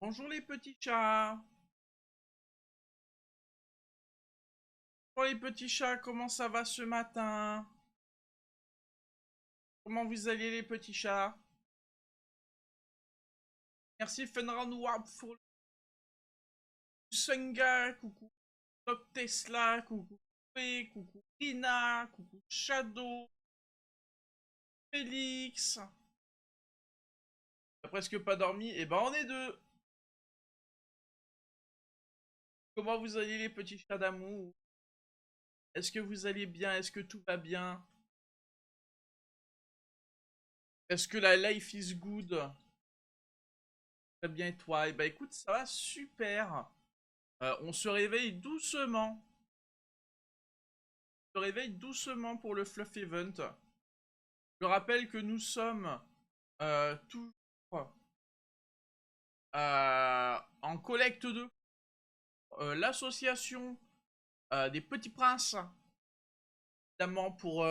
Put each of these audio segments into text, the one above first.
Bonjour les petits chats. Bonjour les petits chats, comment ça va ce matin? Comment vous allez les petits chats? Merci Fenra Noir pour le Sunga, coucou Doc Tesla, coucou P, coucou Rina, coucou Shadow, Félix. T'as presque pas dormi? Eh ben on est deux. Comment vous allez les petits chats d'amour? Est-ce que vous allez bien? Est-ce que tout va bien? Est-ce que la life is good? Très bien et toi? Eh ben écoute, ça va super. On se réveille doucement. On se réveille doucement pour le Fluff Event. Je rappelle que nous sommes toujours en collecte de l'association des Petits Princes, notamment pour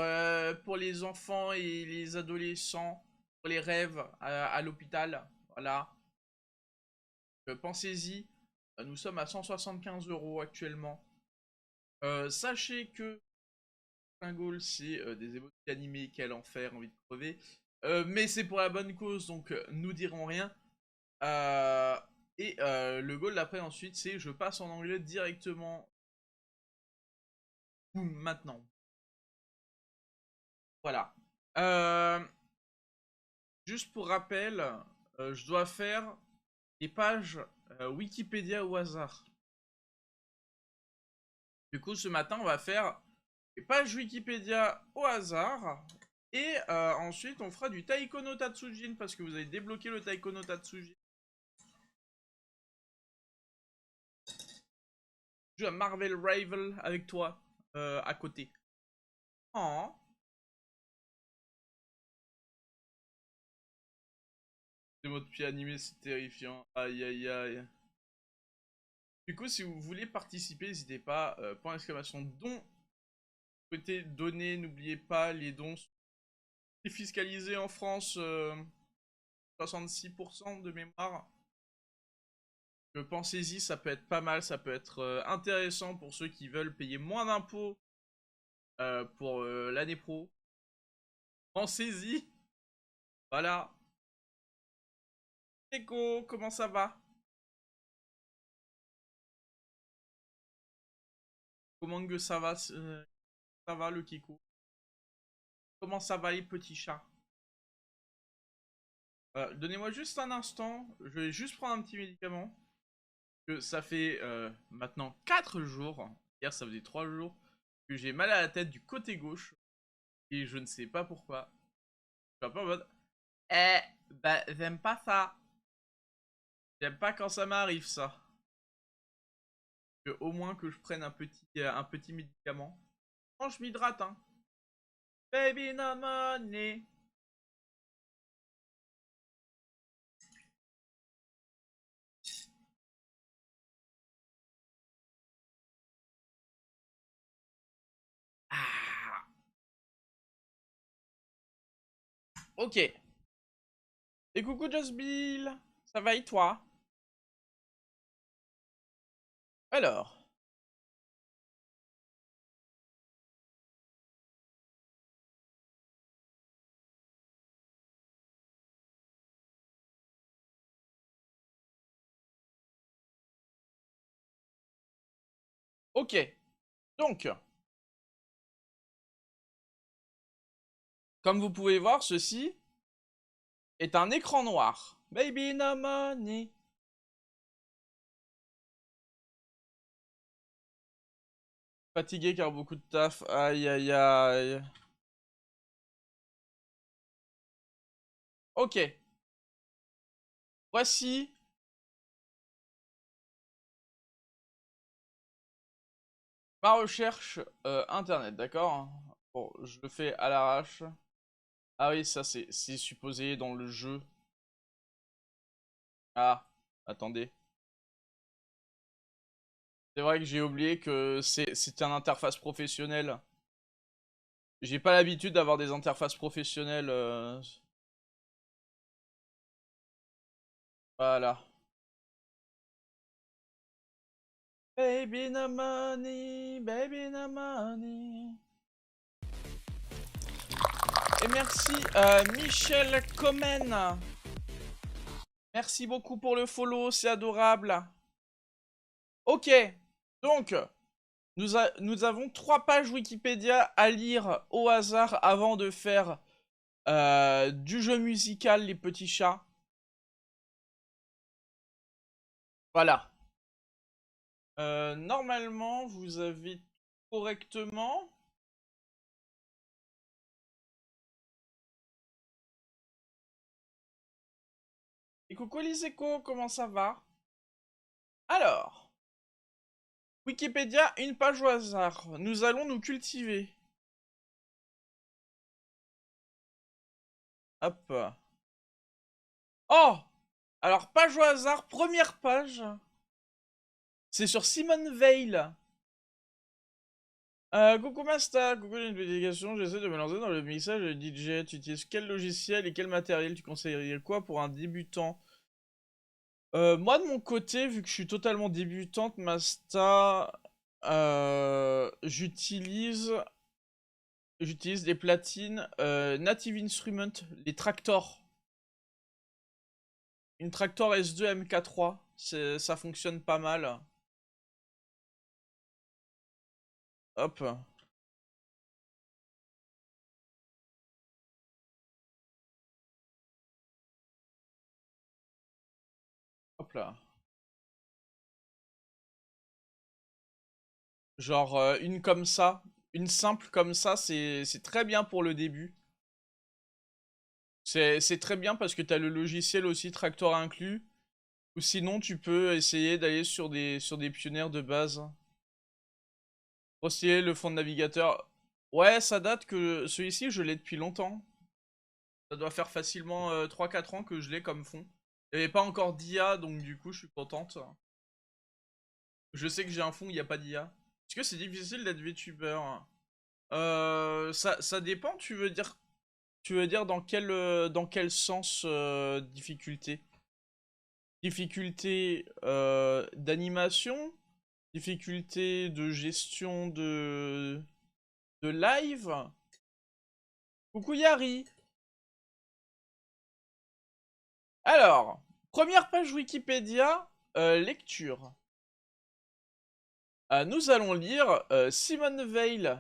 les enfants et les adolescents, pour les rêves à l'hôpital. Voilà. Pensez-y. Nous sommes à 175 € actuellement. Sachez que Goal, c'est des émotions animées, quel enfer, envie de crever. Mais c'est pour la bonne cause, donc nous dirons rien. Euh, le goal d'après ensuite, c'est je passe en anglais directement. Boum, maintenant. Voilà. Euh, Juste pour rappel, je dois faire des pages Wikipédia au hasard. Du coup, ce matin, on va faire des pages Wikipédia au hasard. Et ensuite, on fera du Taiko no Tatsujin parce que vous avez débloqué le Taiko no Tatsujin. Je joue à Marvel Rival avec toi à côté. Oh. C'est votre pied animé, c'est terrifiant. Aïe aïe aïe. Du coup, si vous voulez participer, n'hésitez pas. Point d'exclamation don. Vous souhaitez donner, n'oubliez pas, les dons sont défiscalisés en France. 66% de mémoire. Pensez-y, ça peut être pas mal, ça peut être intéressant pour ceux qui veulent payer moins d'impôts pour l'année pro. Pensez-y. Voilà. Echo, comment ça va? Comment que ça va le Kiko? Comment ça va les petits chats? Donnez-moi juste un instant, je vais juste prendre un petit médicament. Que ça fait maintenant 4 jours, hier ça faisait 3 jours, que j'ai mal à la tête du côté gauche. Et je ne sais pas pourquoi. Je suis un peu en mode, eh, bah j'aime pas ça. J'aime pas quand ça m'arrive ça. Au moins que je prenne un petit médicament. Quand je m'hydrate, hein. Baby no money. Ah, ok. Et coucou Just Bill. Ça va et toi? Alors. Ok. Donc, comme vous pouvez voir, ceci est un écran noir. Baby no money. Fatigué car beaucoup de taf. Aïe aïe aïe. Ok. Voici ma recherche internet, d'accord? Bon, je le fais à l'arrache. Ah oui, ça c'est supposé dans le jeu. Ah, attendez. C'est vrai que j'ai oublié que c'était un interface professionnel. J'ai pas l'habitude d'avoir des interfaces professionnelles. Voilà. Baby no money, baby no money. Et merci Michel Comen. Merci beaucoup pour le follow, c'est adorable. Ok, donc nous avons 3 pages Wikipédia à lire au hasard avant de faire du jeu musical Les Petits Chats. Voilà. Normalement, vous avez correctement. Et coucou les échos, comment ça va? Alors, Wikipédia, une page au hasard. Nous allons nous cultiver. Hop. Oh! Alors, page au hasard, première page. C'est sur Simone Veil. Coucou Masta, coucou une publication, j'essaie de me lancer dans le mixage de DJ. Tu utilises quel logiciel et quel matériel? Tu conseillerais quoi pour un débutant? Moi de mon côté, vu que je suis totalement débutante, Masta, j'utilise des platines Native Instruments, les Traktor. Une Traktor S2 MK3, ça fonctionne pas mal. Hop. Hop là. Genre une comme ça, une simple comme ça, c'est très bien pour le début. C'est très bien parce que t'as le logiciel aussi Traktor inclus. Ou sinon tu peux essayer d'aller sur des pionnières de base. Aussi le fond de navigateur. Ouais, ça date que celui-ci je l'ai depuis longtemps. Ça doit faire facilement 3-4 ans que je l'ai comme fond. Il n'y avait pas encore d'IA donc du coup je suis contente. Je sais que j'ai un fond où il n'y a pas d'IA. Est-ce que c'est difficile d'être VTuber? Ça dépend, tu veux dire dans quel sens difficulté? Difficulté d'animation? Difficulté de gestion de live? Coucou Yari! Alors, première page Wikipédia, lecture. Nous allons lire Simone Veil.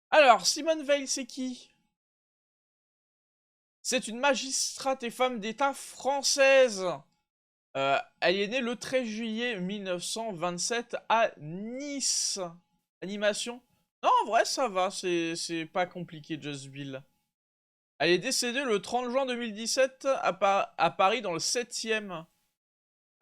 Alors, Simone Veil, c'est qui? C'est une magistrate et femme d'État française. Elle est née le 13 juillet 1927 à Nice. Animation? Non, en vrai, ça va, c'est pas compliqué, Just Bill. Elle est décédée le 30 juin 2017 à Paris dans le 7e.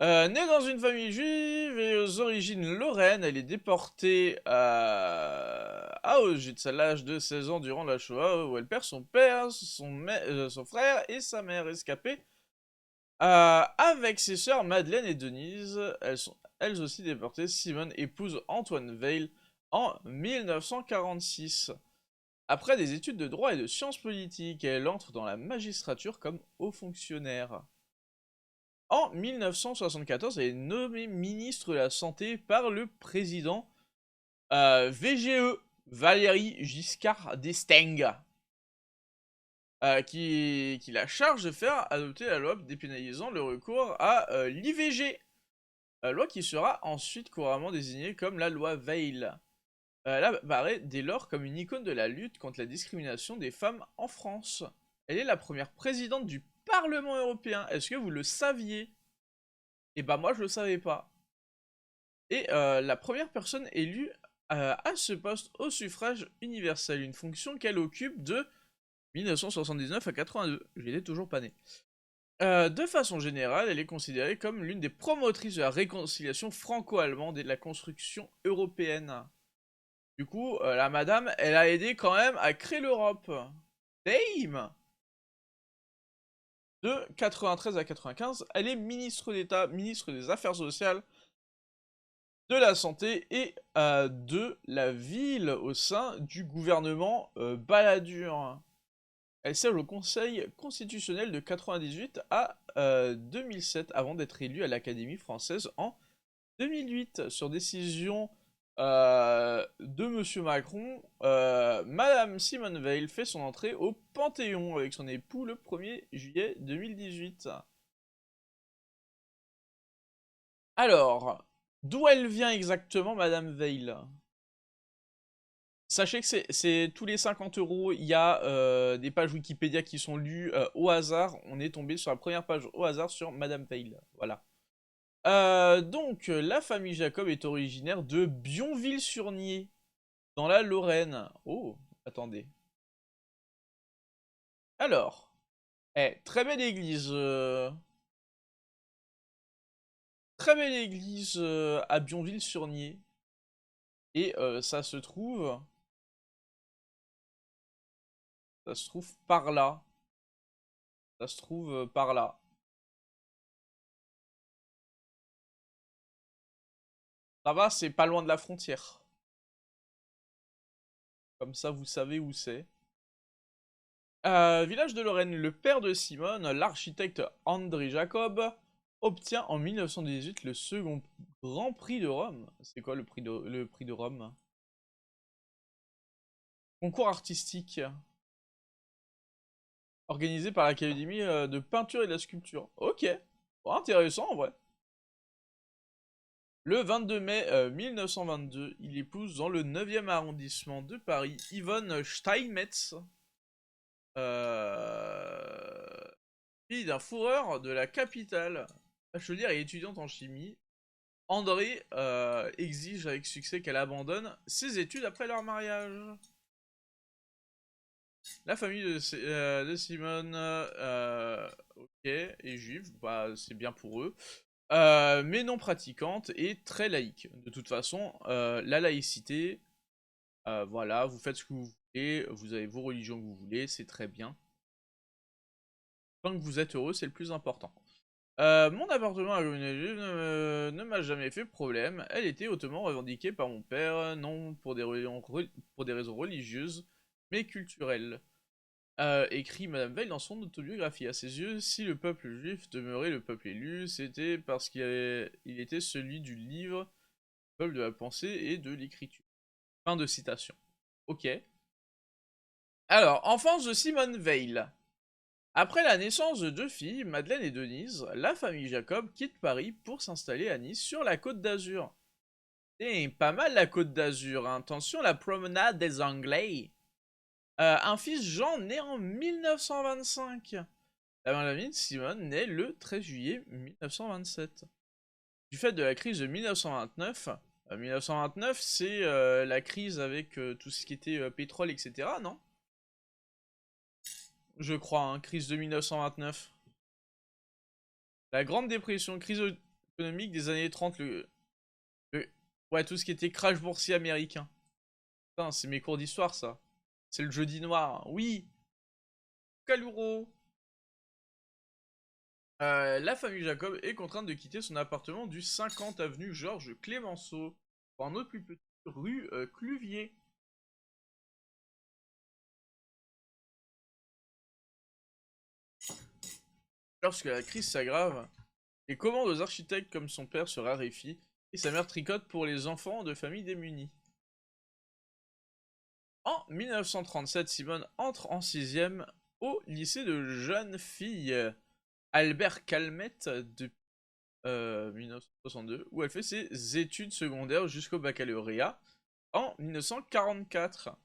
Née dans une famille juive et aux origines lorraines, elle est déportée à Auschwitz à l'âge de 16 ans durant la Shoah, où elle perd son père, son frère et sa mère rescapés. Avec ses sœurs Madeleine et Denise, elles sont elles aussi déportées. Simone épouse Antoine Veil en 1946. Après des études de droit et de sciences politiques, elle entre dans la magistrature comme haut fonctionnaire. En 1974, elle est nommée ministre de la Santé par le président VGE, Valéry Giscard d'Estaing, qui la charge de faire adopter la loi dépénalisant le recours à l'IVG, loi qui sera ensuite couramment désignée comme la loi Veil. Elle apparaît dès lors comme une icône de la lutte contre la discrimination des femmes en France. Elle est la première présidente du Parlement européen. Est-ce que vous le saviez? Et bah moi je le savais pas. Et la première personne élue à ce poste au suffrage universel, une fonction qu'elle occupe de 1979 à 82. J'étais toujours pas né. De façon générale, elle est considérée comme l'une des promotrices de la réconciliation franco-allemande et de la construction européenne. Du coup, la madame, elle a aidé quand même à créer l'Europe. Damn! De 93 à 95, elle est ministre d'État, ministre des Affaires sociales, de la santé et de la ville au sein du gouvernement Balladur. Elle siège au Conseil constitutionnel de 98 à 2007 avant d'être élue à l'Académie française en 2008. Sur décision de Monsieur Macron, Madame Simone Veil fait son entrée au Panthéon avec son époux le 1er juillet 2018. Alors, d'où elle vient exactement, Madame Veil? Sachez que c'est tous les 50 €, il y a des pages Wikipédia qui sont lues au hasard. On est tombé sur la première page au hasard sur Madame Veil. Voilà. Donc, la famille Jacob est originaire de Bionville-sur-Nier, dans la Lorraine. Oh, attendez. Alors, très belle église. Très belle église à Bionville-sur-Nier. Et ça se trouve par là. Ça se trouve par là. Ça va, c'est pas loin de la frontière. Comme ça, vous savez où c'est. Village de Lorraine, le père de Simone, l'architecte André Jacob, obtient en 1918 le second Grand Prix de Rome. C'est quoi le prix de Rome? Concours artistique organisé par l'Académie de peinture et de la sculpture. Ok, bon, intéressant en vrai. Le 22 mai 1922, il épouse dans le 9e arrondissement de Paris Yvonne Steinmetz, fille d'un fourreur de la capitale, bachelière et étudiante en chimie. André exige avec succès qu'elle abandonne ses études après leur mariage. La famille de Simone, ok, est juive, bah c'est bien pour eux, mais non pratiquante et très laïque. De toute façon, la laïcité, voilà, vous faites ce que vous voulez, vous avez vos religions que vous voulez, c'est très bien. Tant que vous êtes heureux, c'est le plus important. Mon appartement à Juive ne m'a jamais fait problème. Elle était hautement revendiquée par mon père, non pour des raisons religieuses, mais culturelles. Écrit Madame Veil dans son autobiographie. À ses yeux, si le peuple juif demeurait le peuple élu, c'était parce il était celui du livre, le peuple de la pensée et de l'écriture. Fin de citation. Ok. Alors, enfance de Simone Veil. Après la naissance de deux filles, Madeleine et Denise, la famille Jacob quitte Paris pour s'installer à Nice sur la Côte d'Azur. C'est pas mal la Côte d'Azur, hein. Attention, la promenade des Anglais. Un fils Jean né en 1925. La Malamine Simone naît le 13 juillet 1927. Du fait de la crise de 1929, 1929 c'est la crise avec tout ce qui était pétrole, etc., non? Je crois, hein, crise de 1929. La Grande Dépression, crise économique des années 30, ouais, tout ce qui était crash boursier américain. Putain, c'est mes cours d'histoire, ça. C'est le jeudi noir. Oui, Calouro. La famille Jacob est contrainte de quitter son appartement du 50 avenue Georges Clémenceau pour un autre plus petit rue Cluvier. Lorsque la crise s'aggrave, les commandes aux architectes comme son père se raréfient et sa mère tricote pour les enfants de familles démunies. En 1937, Simone entre en 6e au lycée de jeunes filles Albert Calmette de 1962, où elle fait ses études secondaires jusqu'au baccalauréat en 1944.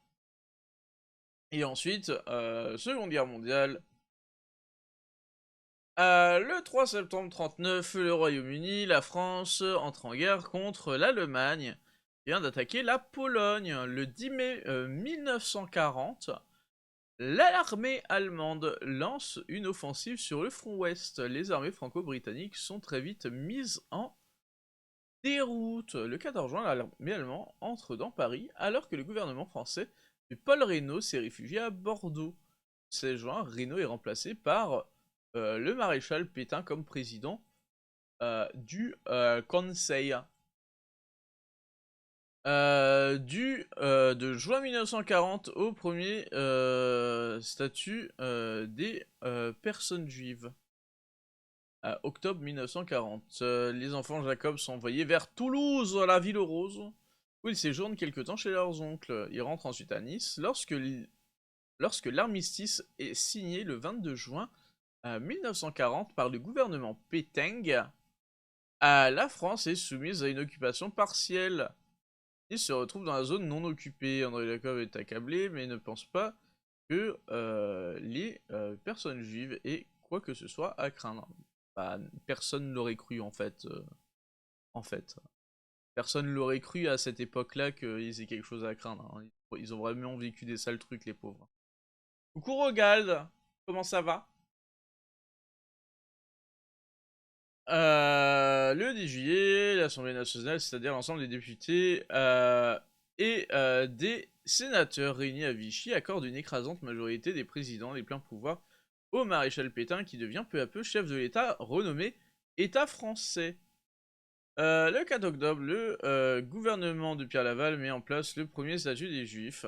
Et ensuite, Seconde Guerre mondiale. Le 3 septembre 1939, le Royaume-Uni, la France entre en guerre contre l'Allemagne et vient d'attaquer la Pologne. Le 10 mai 1940, l'armée allemande lance une offensive sur le front ouest. Les armées franco-britanniques sont très vite mises en déroute. Le 14 juin, l'armée allemande entre dans Paris alors que le gouvernement français de Paul Reynaud s'est réfugié à Bordeaux. Le 16 juin, Reynaud est remplacé par le maréchal Pétain comme président du Conseil. De juin 1940 au premier statut des personnes juives. Octobre 1940. Les enfants Jacob sont envoyés vers Toulouse, la ville rose, où ils séjournent quelque temps chez leurs oncles. Ils rentrent ensuite à Nice lorsque l'armistice est signé le 22 juin 1940 par le gouvernement Pétain. La France est soumise à une occupation partielle. Il se retrouve dans la zone non occupée. André Jacob est accablé, mais ne pense pas que les personnes juives aient quoi que ce soit à craindre. Bah, personne ne l'aurait cru en fait. Personne l'aurait cru à cette époque-là qu'ils aient quelque chose à craindre. Hein. Ils ont vraiment vécu des sales trucs, les pauvres. Coucou Rogald, comment ça va? Le 10 juillet, l'Assemblée nationale, c'est-à-dire l'ensemble des députés et des sénateurs réunis à Vichy, accorde une écrasante majorité des présidents les pleins pouvoirs au maréchal Pétain qui devient peu à peu chef de l'État renommé État français. Le 4 octobre, le gouvernement de Pierre Laval met en place le premier statut des Juifs.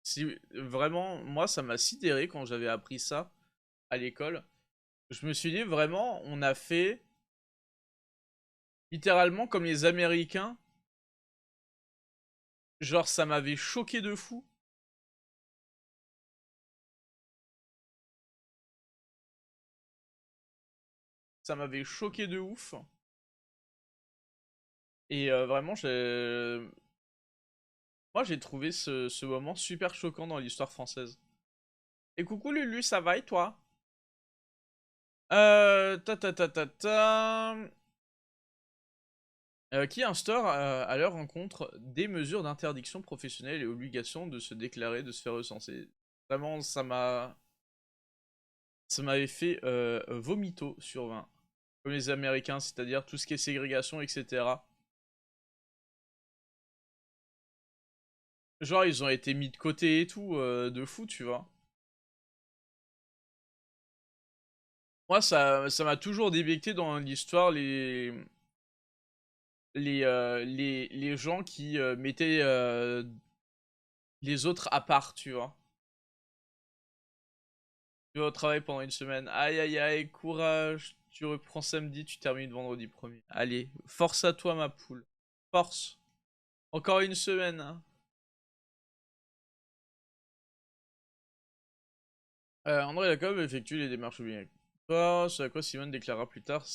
Si, vraiment, moi ça m'a sidéré quand j'avais appris ça à l'école. Je me suis dit vraiment, on a fait littéralement comme les Américains. Genre, ça m'avait choqué de fou. Ça m'avait choqué de ouf. Et vraiment, moi, j'ai trouvé ce moment super choquant dans l'histoire française. Et coucou Lulu, ça va et toi? Ta ta ta ta ta. Qui instaure à leur rencontre des mesures d'interdiction professionnelle et obligation de se déclarer, de se faire recenser. Vraiment, ça m'avait fait vomito sur 20. Comme les Américains, c'est-à-dire tout ce qui est ségrégation, etc. Genre, ils ont été mis de côté et tout, de fou, tu vois. Moi, ça m'a toujours débecté dans l'histoire les gens qui mettaient les autres à part, tu vois. Tu vas au travail pendant une semaine. Aïe aïe aïe, courage. Tu reprends samedi, tu termines vendredi premier. Allez, force à toi, ma poule. Force. Encore une semaine. Hein. André Jacob effectue les démarches obligatoires, ce à quoi Simone déclara plus tard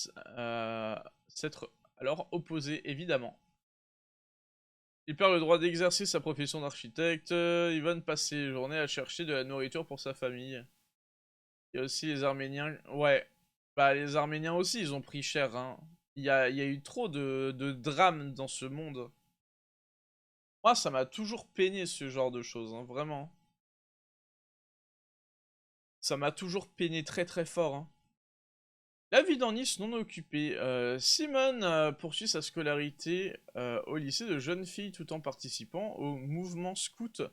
s'être alors opposé, évidemment. Il perd le droit d'exercer sa profession d'architecte. Ivan passe ses journées à chercher de la nourriture pour sa famille. Il y a aussi les Arméniens. Ouais. Bah, les Arméniens aussi, ils ont pris cher. Hein. Il y a eu trop de drames dans ce monde. Moi, ça m'a toujours peiné ce genre de choses, hein, vraiment. Ça m'a toujours peiné très très fort. Hein. La vie dans Nice non occupée. Simone poursuit sa scolarité au lycée de jeunes filles tout en participant au mouvement scout au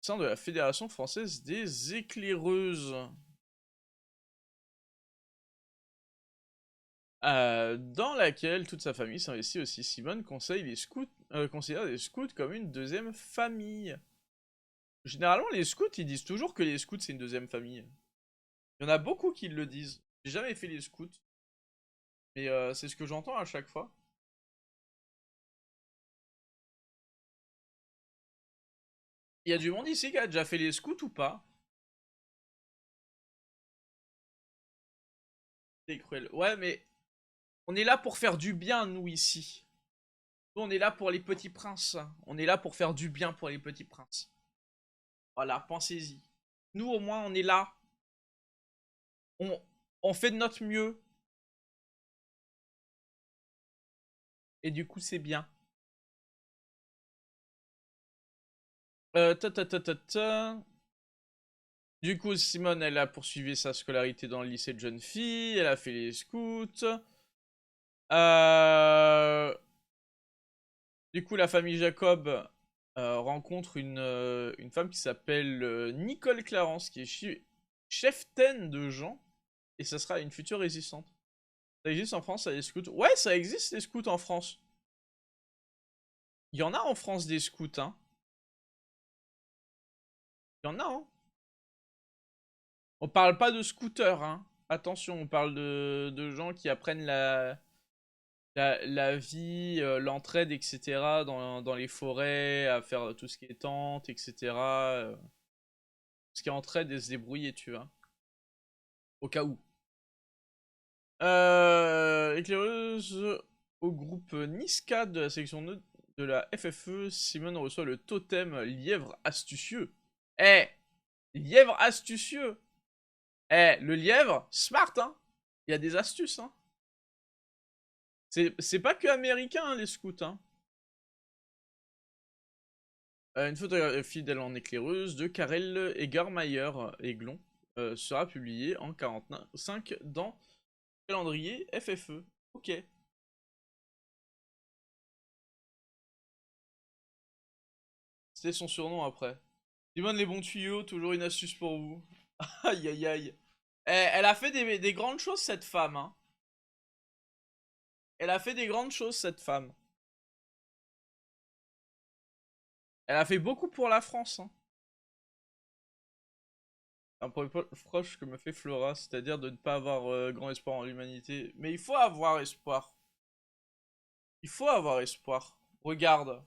sein de la Fédération française des éclaireuses. Dans laquelle toute sa famille s'investit aussi. Simone considère les scouts comme une deuxième famille. Généralement, les scouts, ils disent toujours que les scouts, c'est une deuxième famille. Il y en a beaucoup qui le disent. J'ai jamais fait les scouts, mais c'est ce que j'entends à chaque fois. Il y a du monde ici qui a déjà fait les scouts ou pas? C'est cruel. Ouais, mais on est là pour faire du bien, nous, ici. Nous, on est là pour les petits princes. On est là pour faire du bien pour les petits princes. Voilà, pensez-y. Nous, au moins, on est là. On, on fait de notre mieux. Et du coup, c'est bien. Ta ta ta ta ta. Du coup, Simone, elle a poursuivi sa scolarité dans le lycée de jeunes filles. Elle a fait les scouts. Euh, Du coup, la famille Jacob rencontre une femme qui s'appelle Nicole Clarence, qui est cheftaine de Jean, et ça sera une future résistante. Ça existe en France, ça, les scouts? Ouais, ça existe les scouts en France. Il y en a en France des scouts, hein. Il y en a, hein. On parle pas de scooters, hein. Attention, on parle de gens qui apprennent la vie, l'entraide, etc. Dans les forêts, à faire tout ce qui est tente, etc. Ce qui est entraide et se débrouiller, tu vois. Au cas où. Éclaireuse au groupe Niska de la section de la FFE, Simone reçoit le totem lièvre astucieux. Eh, lièvre astucieux. Eh, le lièvre, smart, hein. Il y a des astuces, hein. C'est pas que américain, hein, les scouts, hein. Une photographie d'elle en éclaireuse de Karel Egarmeyer, Aiglon, sera publiée en 45 dans le calendrier FFE. Ok. C'était son surnom après. Simone les bons tuyaux, toujours une astuce pour vous. Aïe aïe aïe. Elle a fait des grandes choses cette femme, hein. Elle a fait des grandes choses cette femme. Elle a fait beaucoup pour la France, hein. Un reproche que me fait Flora, c'est-à-dire de ne pas avoir grand espoir en l'humanité. Mais il faut avoir espoir. Il faut avoir espoir. Regarde.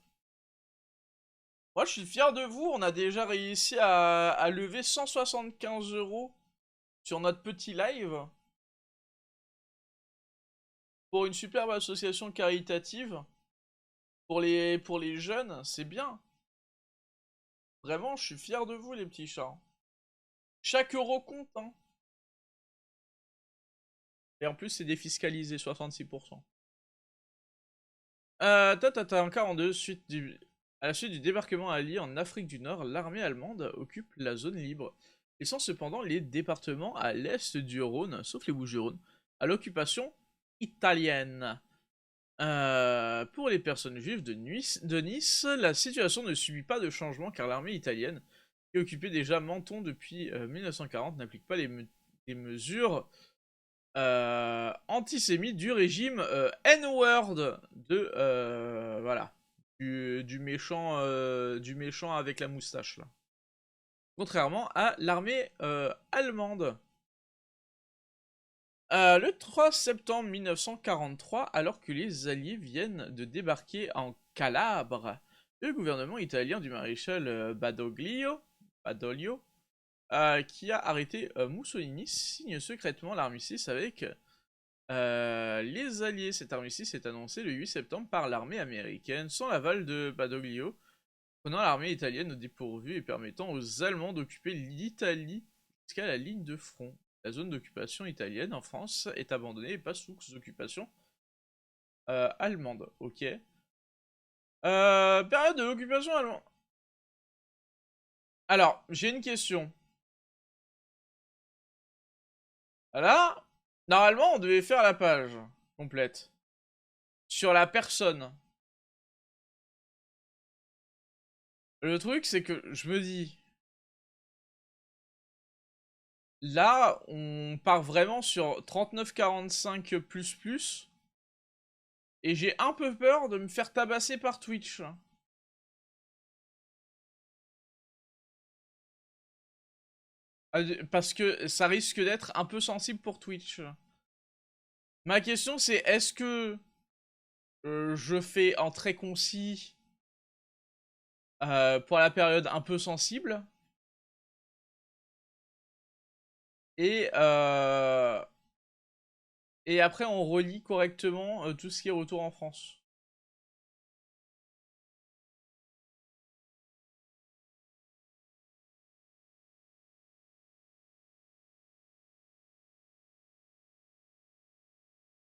Moi, je suis fier de vous. On a déjà réussi à lever 175 € sur notre petit live pour une superbe association caritative pour les jeunes. C'est bien. Vraiment, je suis fier de vous, les petits chats. Chaque euro compte, hein. Et en plus, c'est défiscalisé, 66%. En 42, à la suite du débarquement allié en Afrique du Nord, l'armée allemande occupe la zone libre, laissant cependant les départements à l'est du Rhône, sauf les Bouches-du-Rhône, à l'occupation italienne. Pour les personnes juives de Nice, la situation ne subit pas de changement car l'armée italienne, qui occupait déjà Menton depuis 1940, n'applique pas les mesures antisémite du régime N-word de voilà du méchant avec la moustache là. Contrairement à l'armée allemande. Le 3 septembre 1943, alors que les Alliés viennent de débarquer en Calabre, le gouvernement italien du maréchal Badoglio, qui a arrêté Mussolini, signe secrètement l'armistice avec les Alliés. Cet armistice est annoncé le 8 septembre par l'armée américaine, sans l'aval de Badoglio, prenant l'armée italienne au dépourvu et permettant aux Allemands d'occuper l'Italie jusqu'à la ligne de front. La zone d'occupation italienne en France est abandonnée et passe sous occupation allemande. Ok. Période de l'occupation allemande. Alors, j'ai une question. Là, normalement, on devait faire la page complète. Sur la personne. Le truc, c'est que je me dis... Là, on part vraiment sur 39-45++. Et j'ai un peu peur de me faire tabasser par Twitch. Parce que ça risque d'être un peu sensible pour Twitch. Ma question c'est, est-ce que je fais en très concis pour la période un peu sensible et, et après on relie correctement tout ce qui est retour en France.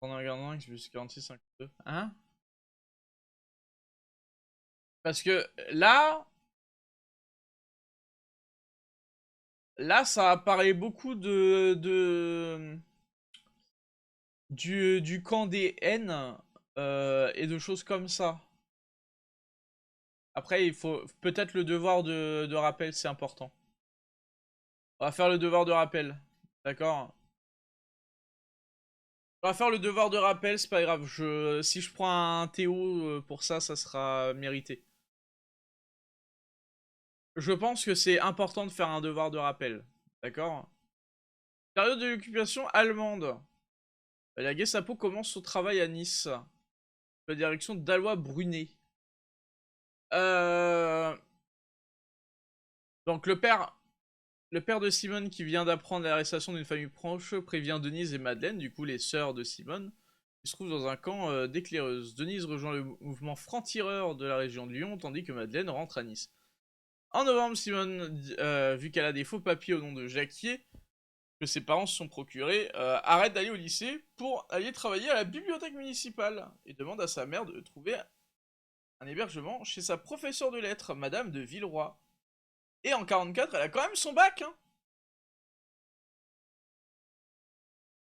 Pendant la guerre noire, XBS 46-52. Hein? Parce que là, ça apparaît beaucoup du camp des haines et de choses comme ça. Après, il faut peut-être le devoir de rappel, c'est important. On va faire le devoir de rappel, d'accord? On va faire le devoir de rappel, c'est pas grave. Si je prends un Théo pour ça, ça sera mérité. Je pense que c'est important de faire un devoir de rappel. D'accord? Période de l'occupation allemande. La Gestapo commence son travail à Nice, sous la direction d'Alois Brunet. Euh... Donc le père de Simone qui vient d'apprendre l'arrestation d'une famille proche prévient Denise et Madeleine, du coup les sœurs de Simone, qui se trouvent dans un camp d'éclaireuses. Denise rejoint le mouvement franc-tireur de la région de Lyon, tandis que Madeleine rentre à Nice. En novembre, Simone, vu qu'elle a des faux papiers au nom de Jacquier, que ses parents se sont procurés, arrête d'aller au lycée pour aller travailler à la bibliothèque municipale et demande à sa mère de trouver un hébergement chez sa professeure de lettres, Madame de Villeroy. Et en 44, elle a quand même son bac, hein.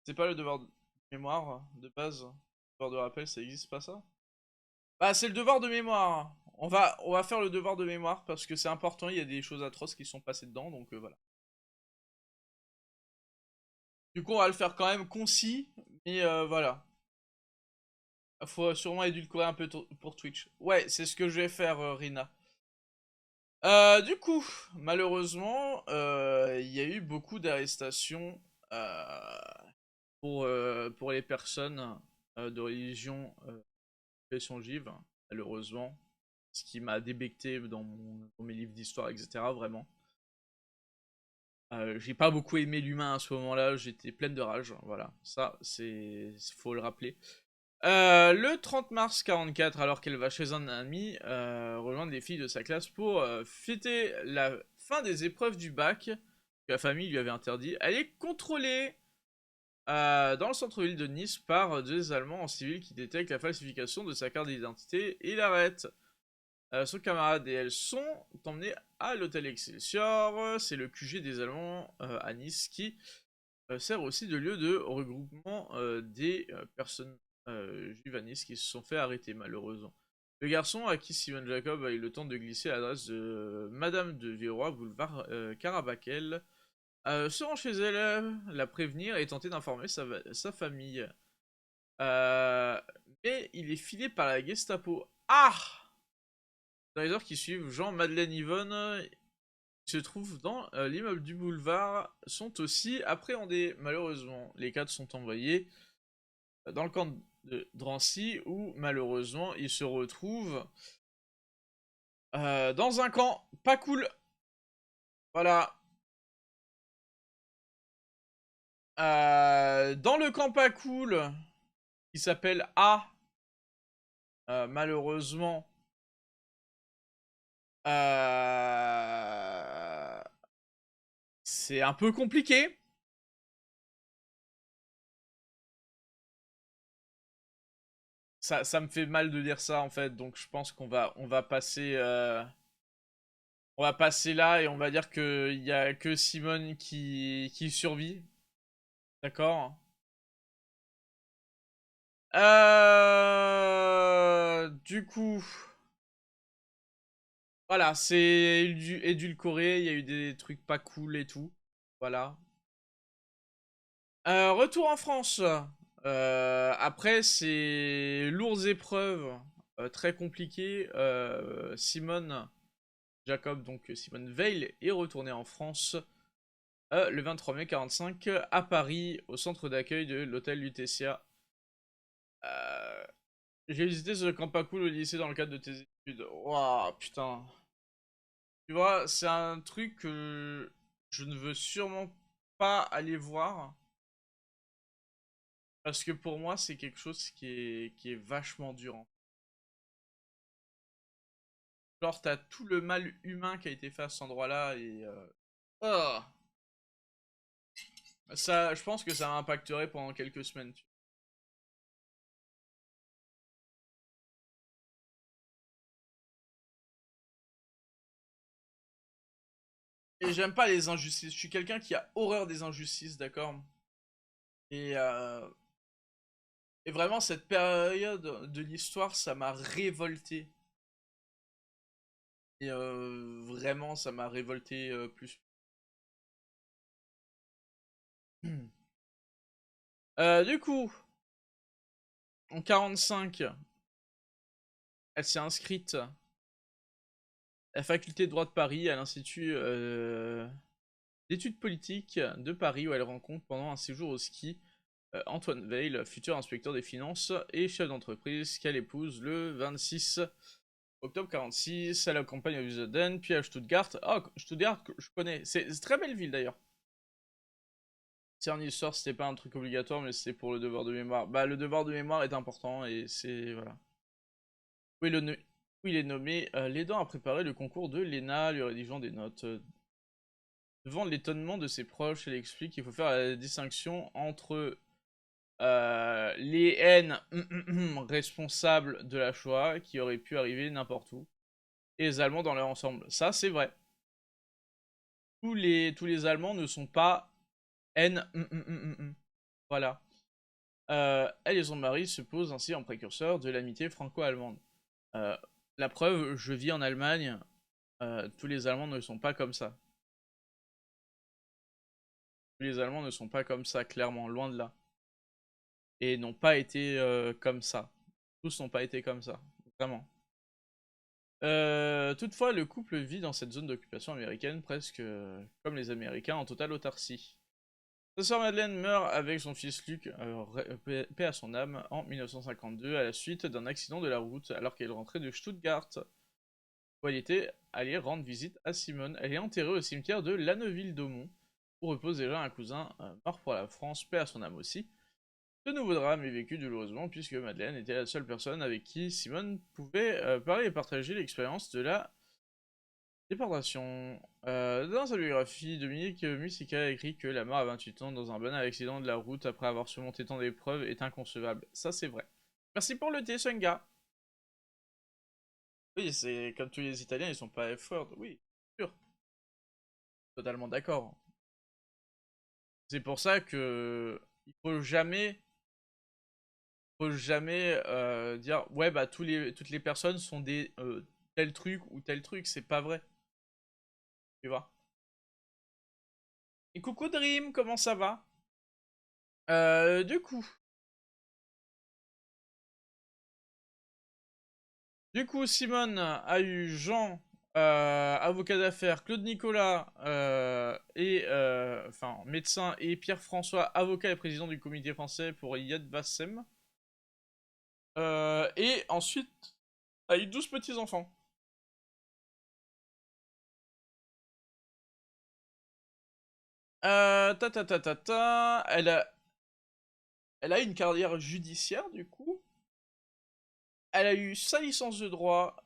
C'est pas le devoir de mémoire de base. Le devoir de rappel, ça existe pas ça? Bah, c'est le devoir de mémoire. On va faire le devoir de mémoire parce que c'est important, il y a des choses atroces qui sont passées dedans, donc voilà. Du coup, on va le faire quand même concis, mais voilà. Faut sûrement édulcorer un peu pour Twitch. Ouais, c'est ce que je vais faire, Rina. Du coup, malheureusement, il y a eu beaucoup d'arrestations pour les personnes de religion confession juive, malheureusement. Ce qui m'a débecté dans mes livres d'histoire, etc. Vraiment. J'ai pas beaucoup aimé l'humain à ce moment-là, j'étais pleine de rage. Voilà, ça, faut le rappeler. Le 30 mars 44, alors qu'elle va chez un ami, rejoindre les filles de sa classe pour fêter la fin des épreuves du bac, que la famille lui avait interdit, elle est contrôlée dans le centre-ville de Nice par deux Allemands en civil qui détectent la falsification de sa carte d'identité et l'arrêtent. Son camarade et elle sont emmenés à l'hôtel Excelsior, c'est le QG des Allemands à Nice qui sert aussi de lieu de regroupement des personnes juives à Nice qui se sont fait arrêter malheureusement. Le garçon à qui Simon Jacob a eu le temps de glisser l'adresse de Madame de Villeroy, boulevard Carabakel, se rend chez elle, la prévenir et tenter d'informer sa famille. Euh, mais il est filé par la Gestapo. Ah! Dans les heures qui suivent, Jean, Madeleine, Yvonne, qui se trouvent dans l'immeuble du boulevard, sont aussi appréhendés. Malheureusement, les quatre sont envoyés dans le camp de Drancy, où malheureusement, ils se retrouvent dans un camp pas cool. Voilà. Dans le camp pas cool, qui s'appelle A, malheureusement, c'est un peu compliqué. Ça me fait mal de dire ça en fait, donc je pense on va passer là et on va dire qu'il y a que Simone qui survit, d'accord? Du coup, voilà, c'est édulcoré, il y a eu des trucs pas cool et tout, voilà. Retour en France. Après ces lourdes épreuves très compliquées, Simone Jacob, donc Simone Veil, est retournée en France le 23 mai 45 à Paris, au centre d'accueil de l'hôtel Lutetia. Euh, J'ai visité ce camp pas cool au lycée dans le cadre de tes études. Waouh, putain. Tu vois, c'est un truc que je ne veux sûrement pas aller voir. Parce que pour moi, c'est quelque chose qui est vachement dur, hein. Genre, t'as tout le mal humain qui a été fait à cet endroit-là et. Oh. Ça, je pense que ça m'impacterait pendant quelques semaines. Et j'aime pas les injustices. Je suis quelqu'un qui a horreur des injustices, d'accord? Et, euh, et vraiment, cette période de l'histoire, ça m'a révolté. Et vraiment, ça m'a révolté plus. Du coup. En 45, elle s'est inscrite à la faculté de droit de Paris, à l'Institut d'études politiques de Paris, où elle rencontre pendant un séjour au ski Antoine Veil, futur inspecteur des finances et chef d'entreprise, qu'elle épouse le 26 octobre 46. Elle accompagne à Wiesbaden, puis à Stuttgart. Oh, Stuttgart, je connais. C'est une très belle ville d'ailleurs. C'est en histoire, c'était pas un truc obligatoire, mais c'était pour le devoir de mémoire. Bah, le devoir de mémoire est important et c'est. Voilà. Oui, où il est nommé l'aidant à préparer le concours de l'ENA, lui rédigeant des notes. Devant l'étonnement de ses proches, elle explique qu'il faut faire la distinction entre les haines responsables de la Shoah qui auraient pu arriver n'importe où et les Allemands dans leur ensemble. Ça, c'est vrai. Tous les Allemands ne sont pas haine. Voilà. Elle et son mari se posent ainsi en précurseur de l'amitié franco-allemande. Euh, la preuve, je vis en Allemagne, tous les Allemands ne sont pas comme ça. Tous les Allemands ne sont pas comme ça, clairement, loin de là. Et n'ont pas été comme ça. Tous n'ont pas été comme ça, vraiment. Toutefois, le couple vit dans cette zone d'occupation américaine presque comme les Américains en totale autarcie. Sa sœur Madeleine meurt avec son fils Luc, paix à son âme, en 1952 à la suite d'un accident de la route alors qu'elle rentrait de Stuttgart, où elle était allée rendre visite à Simone. Elle est enterrée au cimetière de Lanneville-d'Aumont, où repose déjà un cousin mort pour la France, paix à son âme aussi. Ce nouveau drame est vécu douloureusement puisque Madeleine était la seule personne avec qui Simone pouvait parler et partager l'expérience de la déportation. Dans sa biographie, Dominique Musica a écrit que la mort à 28 ans dans un banal accident de la route après avoir surmonté tant d'épreuves est inconcevable. Ça, c'est vrai. Merci pour le thé, Senga. Oui, c'est comme tous les Italiens, ils sont pas F-word. Oui, sûr. Totalement d'accord. C'est pour ça que il faut jamais dire ouais bah toutes les personnes sont des tel truc ou tel truc. C'est pas vrai. Tu vois. Et coucou Dream, comment ça va? Du coup. Simone a eu Jean, avocat d'affaires, Claude Nicolas, enfin, médecin, et Pierre-François, avocat et président du comité français pour Yad Vashem. Et ensuite, a eu 12 petits-enfants. Elle a une carrière judiciaire, du coup. Elle a eu sa licence de droit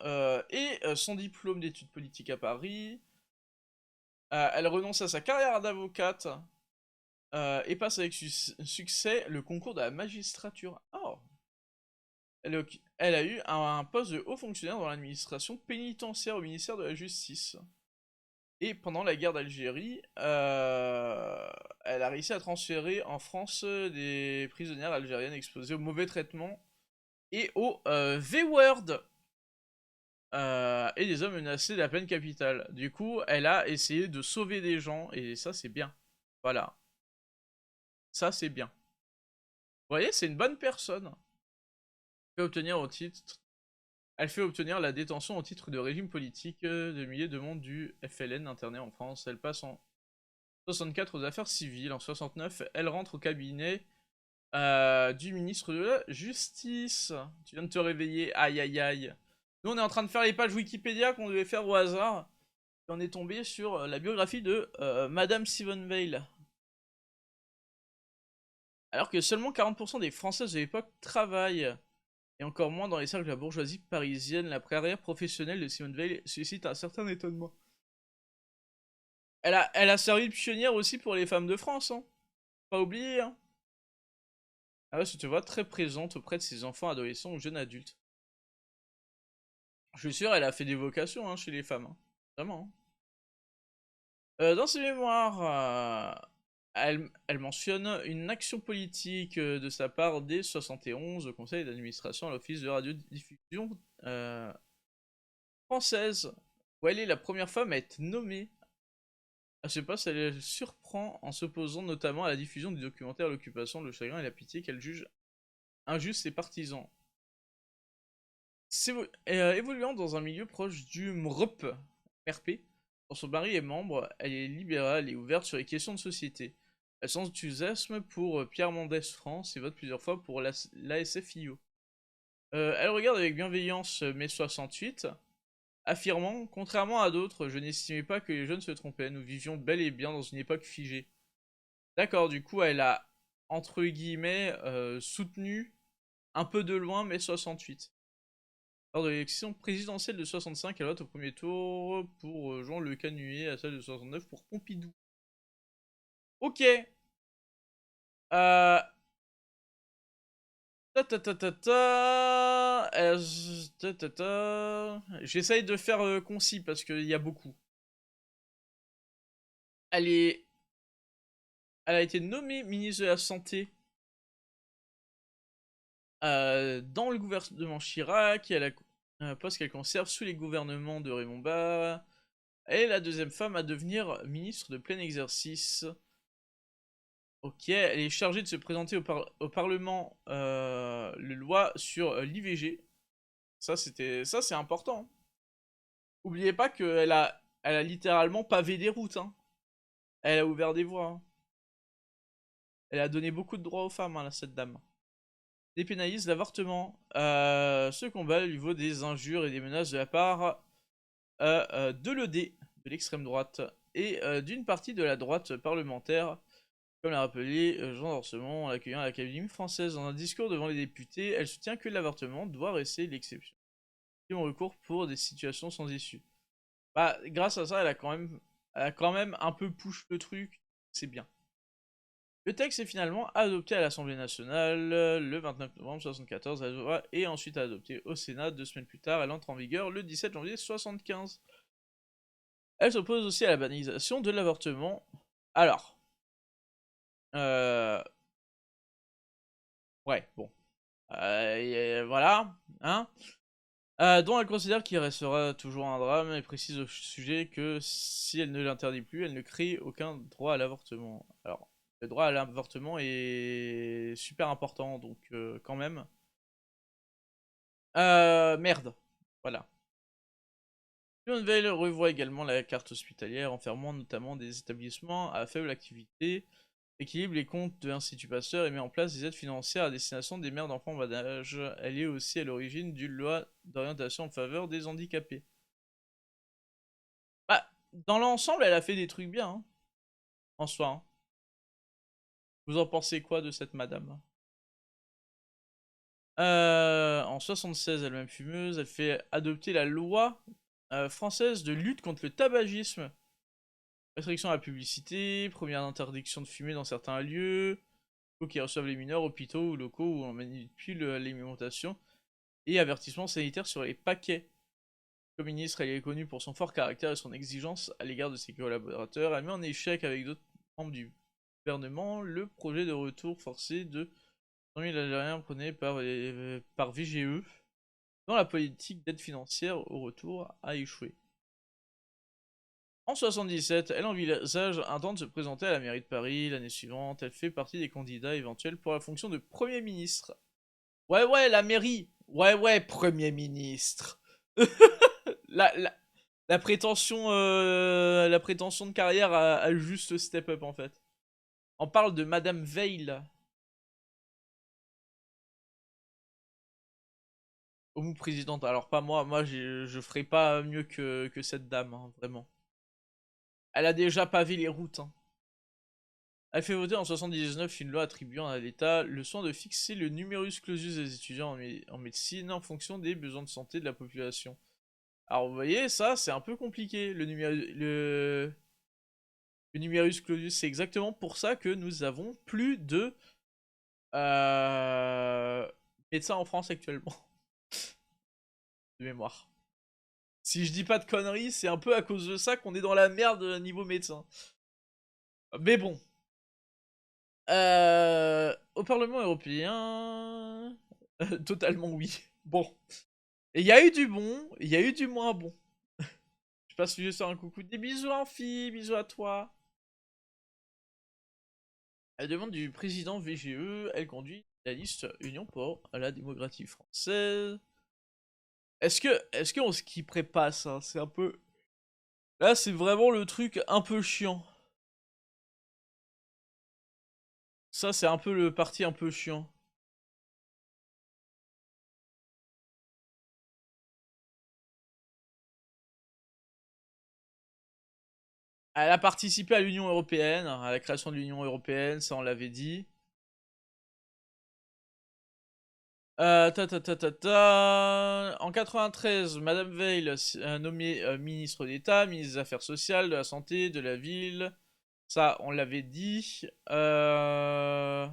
et son diplôme d'études politiques à Paris. Elle renonce à sa carrière d'avocate et passe avec succès le concours de la magistrature. Oh. Elle a eu un poste de haut fonctionnaire dans l'administration pénitentiaire au ministère de la Justice. Et pendant la guerre d'Algérie, elle a réussi à transférer en France des prisonnières algériennes exposées au mauvais traitement et au V-word et des hommes menacés de la peine capitale. Du coup, elle a essayé de sauver des gens et ça, c'est bien. Voilà, ça, c'est bien. Vous voyez, c'est une bonne personne. Elle fait obtenir la détention au titre de régime politique de milliers de membres du FLN internés en France. Elle passe en 64 aux affaires civiles. En 69, elle rentre au cabinet du ministre de la Justice. Tu viens de te réveiller, aïe aïe aïe. Nous, on est en train de faire les pages Wikipédia qu'on devait faire au hasard. Et on est tombé sur la biographie de Madame Simone Veil. Alors que seulement 40% des Françaises de l'époque travaillent. Et encore moins dans les cercles de la bourgeoisie parisienne, la carrière professionnelle de Simone Veil suscite un certain étonnement. Elle a servi de pionnière aussi pour les femmes de France, hein. Pas oublier, hein. Ah ouais, tu te vois très présente auprès de ses enfants, adolescents ou jeunes adultes. Je suis sûr, elle a fait des vocations hein, chez les femmes, hein. Vraiment, hein. Dans ses mémoires, elle mentionne une action politique de sa part dès 71 au conseil d'administration à l'office de radiodiffusion euh, française, où elle est la première femme à être nommée. À ce poste, elle surprend en s'opposant notamment à la diffusion du documentaire L'Occupation, le chagrin et la pitié qu'elle juge injuste et partisan. Évoluant dans un milieu proche du MRP, quand son mari est membre, elle est libérale et ouverte sur les questions de société. Elle s'enthousiasme pour Pierre Mendès France et vote plusieurs fois pour l'ASFIO. Elle regarde avec bienveillance mai 68, affirmant: contrairement à d'autres, je n'estimais pas que les jeunes se trompaient, nous vivions bel et bien dans une époque figée. D'accord, du coup, elle a, entre guillemets, soutenu un peu de loin mai 68. Lors de l'élection présidentielle de 65, elle vote au premier tour pour Jean Le Canuet, à celle de 69 pour Pompidou. Ok. Euh... J'essaye de faire concis parce qu'il y a beaucoup. Elle est... Elle a été nommée ministre de la Santé dans le gouvernement Chirac. Elle a un poste qu'elle conserve sous les gouvernements de Raymond Barre. Elle est la deuxième femme à devenir ministre de plein exercice. Ok, elle est chargée de se présenter au Parlement le loi sur l'IVG. Ça, c'est important. Oubliez pas elle a littéralement pavé des routes. Hein. Elle a ouvert des voies. Hein. Elle a donné beaucoup de droits aux femmes, hein, cette dame. Dépénalise l'avortement. Ce combat lui vaut des injures et des menaces de la part de l'ED, de l'extrême droite, et d'une partie de la droite parlementaire. Comme l'a rappelé Jean d'Orsemont en l'accueillant à l'Académie française dans un discours devant les députés, elle soutient que l'avortement doit rester l'exception. Qui ont recours pour des situations sans issue. Bah, grâce à ça, elle a quand même un peu push le truc, c'est bien. Le texte est finalement adopté à l'Assemblée nationale le 29 novembre 1974 et ensuite adopté au Sénat 2 semaines plus tard. Elle entre en vigueur le 17 janvier 1975. Elle s'oppose aussi à la banalisation de l'avortement. Alors, ouais, bon. Voilà, hein. Dont elle considère qu'il restera toujours un drame et précise au sujet que si elle ne l'interdit plus, elle ne crée aucun droit à l'avortement. Alors, le droit à l'avortement est super important, donc quand même. Merde. Voilà. Simone Veil revoit également la carte hospitalière, enfermant notamment des établissements à faible activité, équilibre les comptes de l'Institut Pasteur et met en place des aides financières à destination des mères d'enfants en bas âge. Elle est aussi à l'origine d'une loi d'orientation en faveur des handicapés. Bah, dans l'ensemble, elle a fait des trucs bien, hein, en soi. Hein. Vous en pensez quoi de cette madame? En 76, elle-même fumeuse, elle fait adopter la loi française de lutte contre le tabagisme. Restriction à la publicité, première interdiction de fumer dans certains lieux, qui reçoivent les mineurs, hôpitaux ou locaux où on manipule l'alimentation, et avertissement sanitaire sur les paquets. Comme ministre, elle est connue pour son fort caractère et son exigence à l'égard de ses collaborateurs. Elle met en échec avec d'autres membres du gouvernement le projet de retour forcé de 100 000 Algériens prôné par VGE, dont la politique d'aide financière au retour a échoué. En 77, elle envisage un temps de se présenter à la mairie de Paris. L'année suivante, elle fait partie des candidats éventuels pour la fonction de Premier ministre. Ouais, la mairie. Ouais, Premier ministre. la, la, la prétention de carrière a juste step up en fait. On parle de Madame Veil. Homo présidente. Alors pas moi, je ferai pas mieux que cette dame, hein, vraiment. Elle a déjà pavé les routes. Hein. Elle fait voter en 79 une loi attribuant à l'État le soin de fixer le numerus clausus des étudiants en médecine en fonction des besoins de santé de la population. Alors vous voyez, ça c'est un peu compliqué. Le numerus clausus, c'est exactement pour ça que nous avons plus de médecins en France actuellement. De mémoire. Si je dis pas de conneries, c'est un peu à cause de ça qu'on est dans la merde niveau médecin. Mais bon. Au Parlement européen... Totalement oui. Bon. Et il y a eu du bon, il y a eu du moins bon. Je passe juste sur un coucou. Des bisous, Amphi, bisous à toi. À la demande du président VGE, elle conduit La liste Union pour la démocratie française. Est-ce qu'on skipperait pas ça? C'est un peu... Là, c'est vraiment le truc un peu chiant. Ça, c'est un peu le parti un peu chiant. Elle a participé à l'Union Européenne, à la création de l'Union Européenne, ça on l'avait dit. En 93, Madame Veil nommée ministre d'État, ministre des Affaires sociales, de la Santé, de la Ville. Ça, on l'avait dit. Elle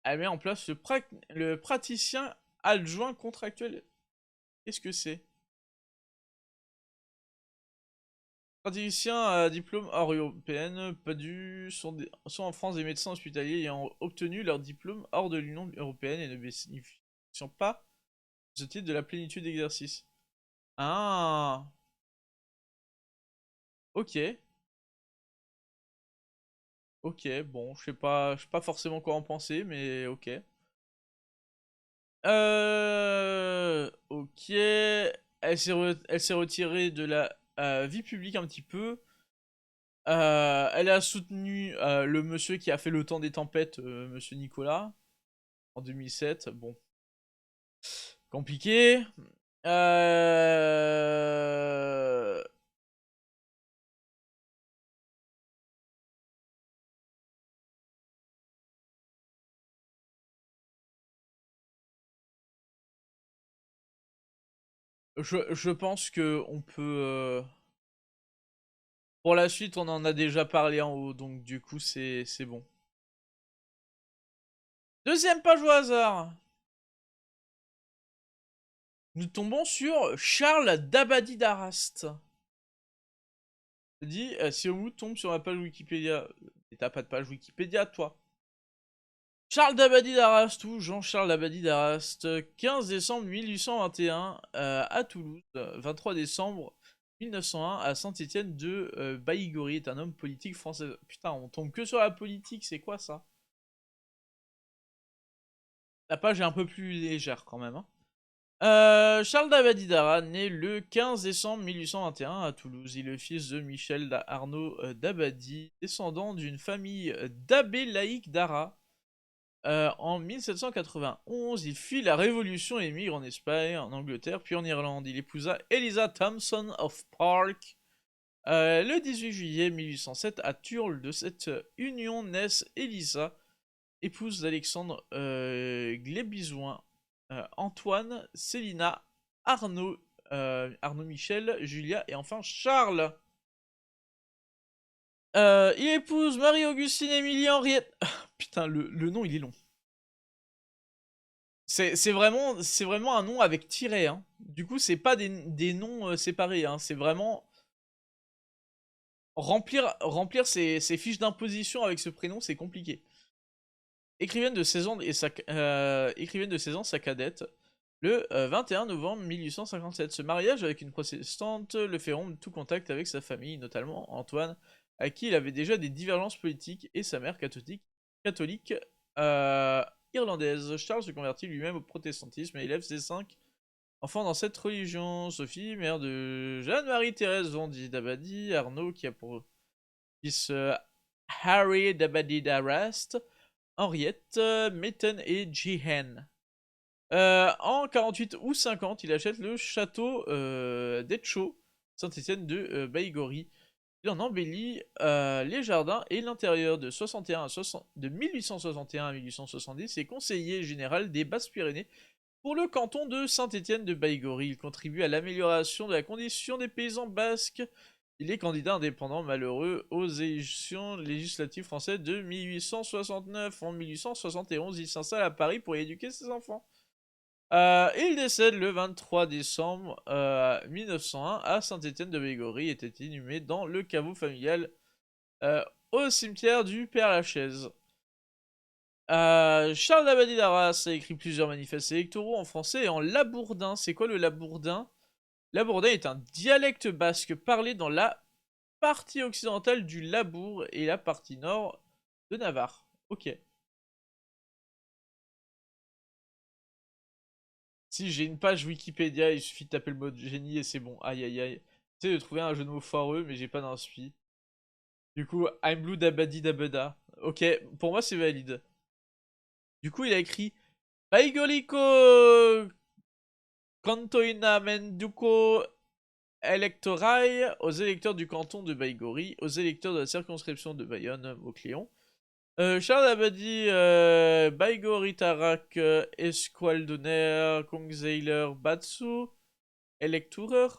met en place le praticien adjoint contractuel. Qu'est-ce que c'est? Praticien à diplôme hors européenne, pas du, sont en France des médecins hospitaliers ayant obtenu leur diplôme hors de l'Union européenne et ne bénéficiant pas de ce titre de la plénitude d'exercice. Ah, ok, ok, bon, je sais pas forcément quoi en penser, mais ok. Ok, elle s'est retirée de la vie publique un petit peu. Elle a soutenu le monsieur qui a fait le temps des tempêtes, monsieur Nicolas, en 2007. Bon, compliqué. Euh... je pense que on peut. Pour la suite, on en a déjà parlé en haut, donc du coup, c'est bon. Deuxième page au hasard. Nous tombons sur Charles Dabadi d'Arrast. Dit, si Homo tombe sur la page Wikipédia, et t'as pas de page Wikipédia, toi. Charles Dabadi d'Arrast ou Jean-Charles Dabadi d'Arrast, 15 décembre 1821 à Toulouse, 23 décembre 1901 à Saint-Étienne de Baïgorry, est un homme politique français. Putain, on tombe que sur la politique, c'est quoi ça? La page est un peu plus légère quand même. Hein. Charles Dabadi Dara, né le 15 décembre 1821 à Toulouse, il est le fils de Michel Arnaud Dabadi, descendant d'une famille d'abbés laïcs d'Arras. En 1791, il fuit la Révolution et émigre en Espagne, en Angleterre, puis en Irlande. Il épousa Eliza Thompson of Park le 18 juillet 1807 à Turle. De cette union naissent Eliza, épouse d'Alexandre Glébizouin, Antoine, Célina, Arnaud, Arnaud Michel, Julia et enfin Charles. Il épouse Marie-Augustine Émilie Henriette. Putain, le nom il est long. C'est vraiment un nom avec tiret. Hein. Du coup, c'est pas des noms séparés. Hein. C'est vraiment remplir ses fiches d'imposition avec ce prénom, c'est compliqué. Écrivaine de 16 ans, écrivaine de 16 ans, sa cadette, le 21 novembre 1857. Ce mariage avec une protestante le fait rompre tout contact avec sa famille, notamment Antoine, à qui il avait déjà des divergences politiques, et sa mère catholique euh, irlandaise. Charles se convertit lui-même au protestantisme et élève ses 5 enfants dans cette religion. Sophie, mère de Jeanne-Marie-Thérèse Vendy Dabadi, Arnaud, qui a pour fils Harry Dabadi d'Arrast, Henriette, Mitten et Jihen. En 48 ou 50, il achète le château d'Etcho, Saint-Étienne de Baïgorry. Il en embellit les jardins et l'intérieur de 1861 à 1870 et conseiller général des Basses-Pyrénées pour le canton de Saint-Étienne de Baïgorry. Il contribue à l'amélioration de la condition des paysans basques. Il est candidat indépendant malheureux aux élections législatives françaises de 1869. En 1871, il s'installe à Paris pour y éduquer ses enfants. Il décède le 23 décembre 1901 à Saint-Étienne de Baïgorry et était inhumé dans le caveau familial au cimetière du Père-Lachaise. Charles Dabadi d'Arras a écrit plusieurs manifestes électoraux en français et en labourdin. C'est quoi le labourdin? Labourdin est un dialecte basque parlé dans la partie occidentale du Labourd et la partie nord de Navarre. Ok. Si j'ai une page Wikipédia, il suffit de taper le mot génie et c'est bon. Aïe aïe aïe. J'essaie de trouver un jeu de mots foireux, mais j'ai pas d'inspi. Du coup, I'm Blue Dabadi Dabeda. Ok, pour moi c'est valide. Du coup, il a écrit Baigoliko Cantoina Menduko Electorae aux électeurs du canton de Baïgori, aux électeurs de la circonscription de Bayonne, au Cléon. Charles Abadi, Baïgori Tarak, Esqualdoner, Kongzeiler, Batsu, Electourer.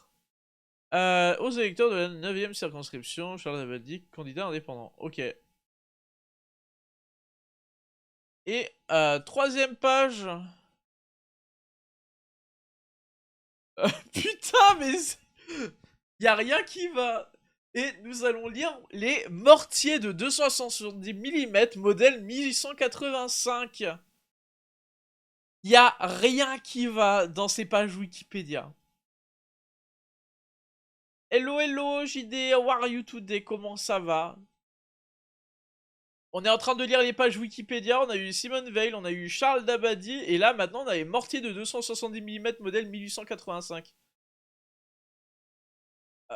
Aux électeurs de la 9e circonscription, Charles Abadi, candidat indépendant. Ok. Et troisième page. Putain, mais y a rien qui va. Et nous allons lire les mortiers de 270 mm modèle 1885. Y a rien qui va dans ces pages Wikipédia. Hello, hello, JD, how are you today? Comment ça va? On est en train de lire les pages Wikipédia, on a eu Simone Veil, on a eu Charles Dabadi, et là maintenant on a les mortiers de 270 mm modèle 1885.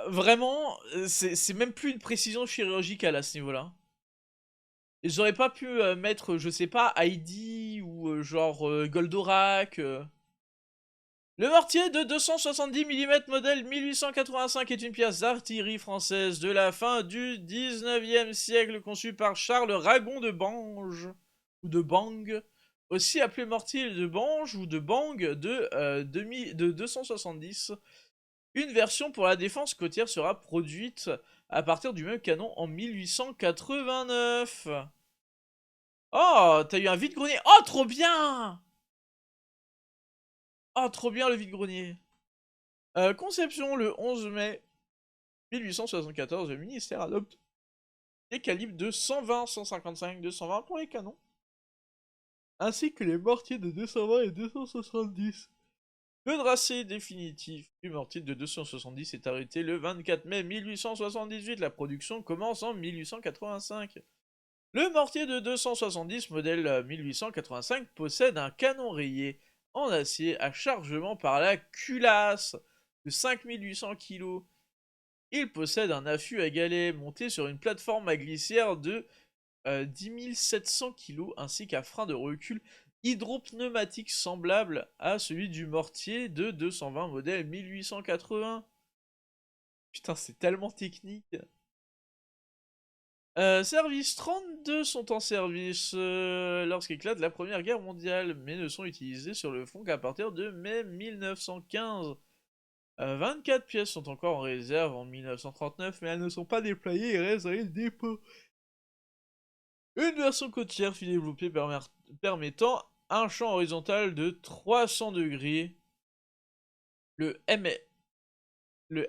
Vraiment, c'est même plus une précision chirurgicale à ce niveau-là. Ils auraient pas pu mettre, je sais pas, Heidi ou genre Goldorak. Le mortier de 270 mm modèle 1885 est une pièce d'artillerie française de la fin du 19e siècle conçue par Charles Ragon de Bange, ou de Bang, aussi appelé mortier de Bange ou de Bang de 270. Une version pour la défense côtière sera produite à partir du même canon en 1889. Oh, t'as eu un vide-grenier. Oh, trop bien! Oh, trop bien le vide-grenier. Conception le 11 mai 1874, le ministère adopte les calibres de 120, 155, 220 pour les canons, ainsi que les mortiers de 220 et 270. Le tracé définitif du mortier de 270 est arrêté le 24 mai 1878. La production commence en 1885. Le mortier de 270 modèle 1885 possède un canon rayé en acier à chargement par la culasse de 5800 kg. Il possède un affût à galets monté sur une plateforme à glissière de 10 700 kg ainsi qu'un frein de recul hydropneumatique semblable à celui du mortier de 220 modèle 1880. Putain, c'est tellement technique. Service 32 sont en service lorsqu'éclate la Première Guerre mondiale, mais ne sont utilisés sur le front qu'à partir de mai 1915. 24 pièces sont encore en réserve en 1939, mais elles ne sont pas déployées et restent dans les dépôts. Une version côtière fut développée permettant un champ horizontal de 300 degrés. Le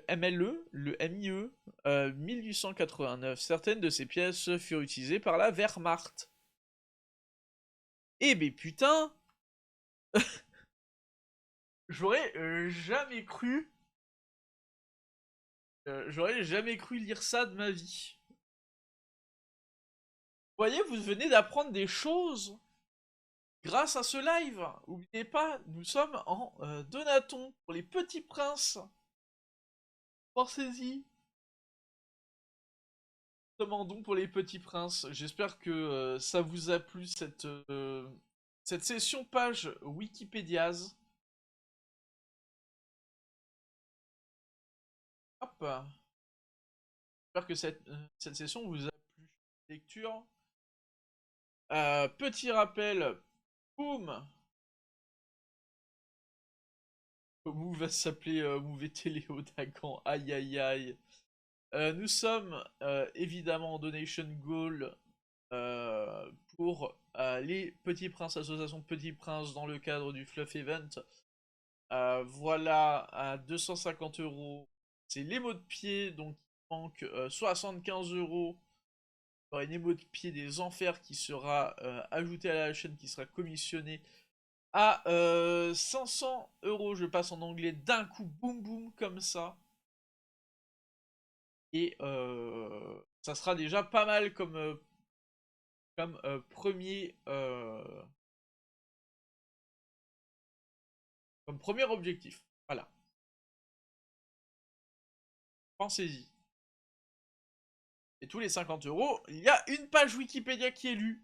MLE, le MIE, 1889. Certaines de ces pièces furent utilisées par la Wehrmacht. Eh ben putain, j'aurais j'aurais jamais cru lire ça de ma vie. Vous voyez, vous venez d'apprendre des choses grâce à ce live. N'oubliez pas, nous sommes en donaton pour les petits princes. Pensez-y. Demandons pour les petits princes. J'espère que ça vous a plu cette session page Wikipédias. Hop. J'espère que cette session vous a plu. Lecture. Petit rappel. Boum. Move va s'appeler Move Téléo Dagan. Aïe aïe aïe. Nous sommes évidemment en donation goal pour les Petits Princes, association Petits Princes dans le cadre du Fluff Event. Voilà, à 250 €, c'est l'émo de pied, donc il manque 75 €. Il y aura une émo de pied des enfers qui sera ajoutée à la chaîne, qui sera commissionnée à 500 €. Je passe en anglais d'un coup, boum boum, comme ça. Et ça sera déjà pas mal comme premier Comme premier objectif. Voilà. Pensez-y. Et tous les 50 euros, il y a une page Wikipédia qui est lue.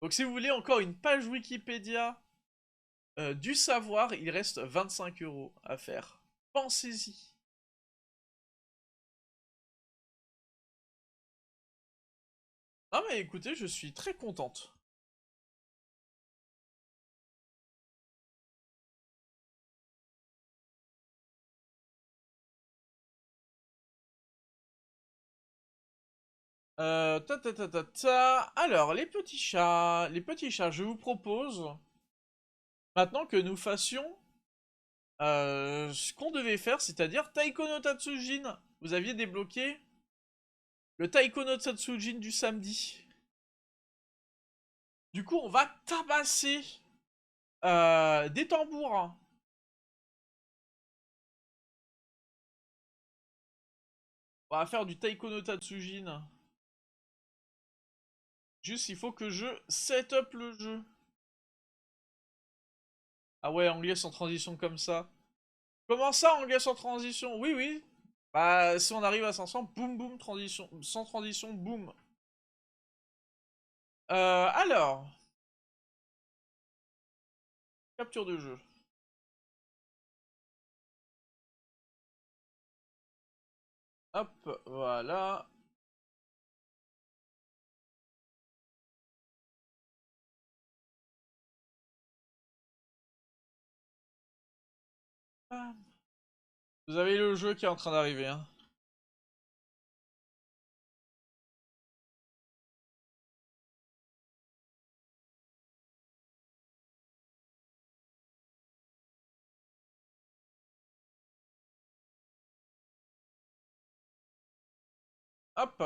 Donc si vous voulez encore une page Wikipédia du savoir, il reste 25 euros à faire. Pensez-y. Ah mais écoutez, je suis très contente. Ta ta ta ta ta. Alors, les petits chats, je vous propose maintenant que nous fassions ce qu'on devait faire, c'est-à-dire Taiko no Tatsujin. Vous aviez débloqué le Taiko no Tatsujin du samedi. Du coup, on va tabasser des tambours. On va faire du Taiko no Tatsujin. Juste, il faut que je set up le jeu. Ah ouais, anglais sans transition comme ça. Comment ça, anglais sans transition? Oui, oui. Bah, si on arrive à 500, boum, boum, transition. Sans transition, boum. Alors. Capture de jeu. Hop, voilà. Vous avez le jeu qui est en train d'arriver, hein. Hop.